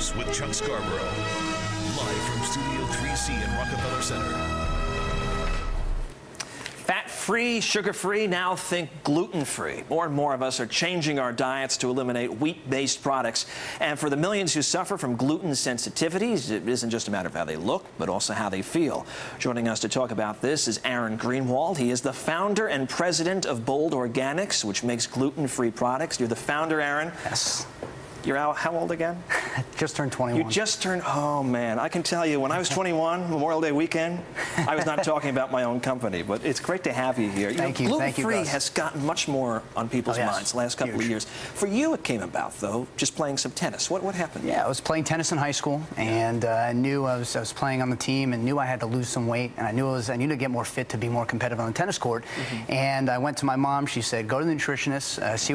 This with Chuck Scarborough. Live from Studio 3C in Rockefeller Center. Fat-free, sugar-free, now think gluten-free. More and more of us are changing our diets to eliminate wheat-based products. And for the millions who suffer from gluten sensitivities, it isn't just a matter of how they look, but also how they feel. Joining us to talk about this is Aaron Greenwald. He is the founder and president of Bold Organics, which makes gluten-free products. You're the founder, Aaron. Yes. You're how old again? Just turned 21. You just turned, oh man, I can tell you, when I was 21, Memorial Day weekend, I was not talking about my own company, but it's great to have you here. Thank you. Gluten-free has gotten much more on people's minds the last couple of years. For you, it came about, though, just playing some tennis. What happened? Yeah, I was playing tennis in high school, and I knew I was playing on the team and knew I had to lose some weight, and I knew to get more fit to be more competitive on the tennis court. And I went to my mom. She said, go to the nutritionist, see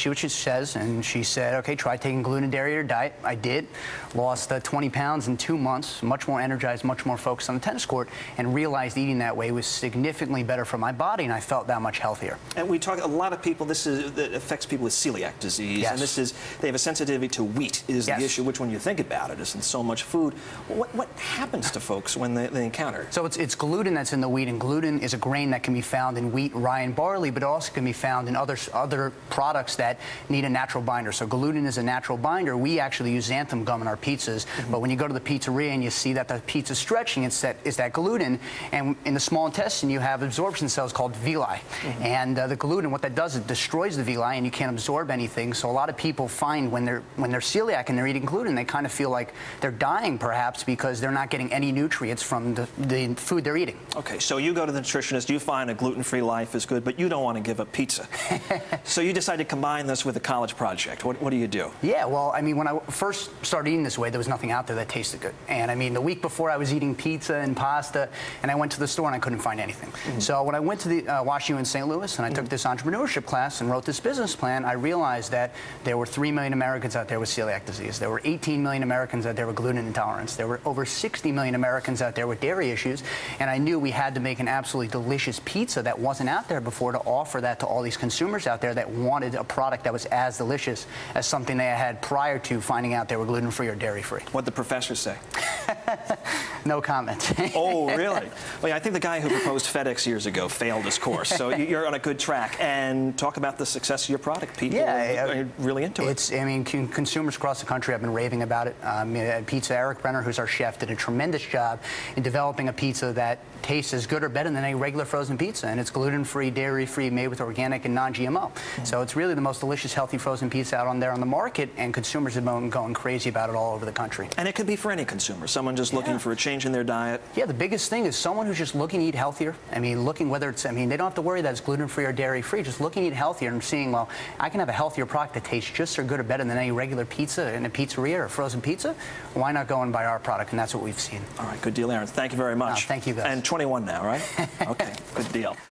what she says, and she said, okay, try taking gluten and dairy to your diet. I did. Lost 20 pounds in 2 months, much more energized, much more focused on the tennis court, and realized eating that way was significantly better for my body, and I felt that much healthier. And we talk, a lot of people, that affects people with celiac disease, yes. And they have a sensitivity to wheat is the issue, which when you think about it, isn't so much food. What happens to folks when they encounter it? So it's gluten that's in the wheat, and gluten is a grain that can be found in wheat, rye, and barley, but it also can be found in other products that need a natural binder. So gluten is a natural binder. We actually use xanthan gum in our pizzas, but when you go to the pizzeria and you see that the pizza's stretching, it's that gluten, and in the small intestine you have absorption cells called villi, and the gluten, what that does, it destroys the villi, and you can't absorb anything. So a lot of people find when they're celiac and they're eating gluten, they kind of feel like they're dying, perhaps, because they're not getting any nutrients from the food they're eating. Okay, so you go to the nutritionist, you find a gluten-free life is good, but you don't want to give up pizza. So you decide to combine this with a college project. What do you do? Yeah, well, I mean, when I first started eating this way, there was nothing out there that tasted good. And I mean, the week before I was eating pizza and pasta, and I went to the store and I couldn't find anything. So when I went to the WashU in St. Louis and I took this entrepreneurship class and wrote this business plan, I realized that there were 3 million Americans out there with celiac disease. There were 18 million Americans out there with gluten intolerance. There were over 60 million Americans out there with dairy issues. And I knew we had to make an absolutely delicious pizza that wasn't out there before to offer that to all these consumers out there that wanted a product that was as delicious as something they had prior to finding out they were gluten-free or dairy-free. What'd the professors say? No comment. Oh, really? Well, yeah, I think the guy who proposed FedEx years ago failed his course, so you're on a good track. And talk about the success of your product. People are really into it. I mean, consumers across the country have been raving about it. Pizza, Eric Brenner, who's our chef, did a tremendous job in developing a pizza that tastes as good or better than a regular frozen pizza, and it's gluten-free, dairy-free, made with organic and non-GMO. So it's really the most delicious, healthy frozen pizza out on the market, and consumers have been going crazy about it all over the country. And it could be for any consumer, someone just looking for a change in their diet. Yeah, the biggest thing is someone who's just looking to eat healthier. I mean, whether it's, they don't have to worry that it's gluten-free or dairy-free, just looking to eat healthier and seeing, well, I can have a healthier product that tastes just as good or better than any regular pizza in a pizzeria or a frozen pizza. Why not go and buy our product? And that's what we've seen. All right, good deal, Aaron. Thank you very much. Thank you, Gus. And 21 now, right? Okay, good deal.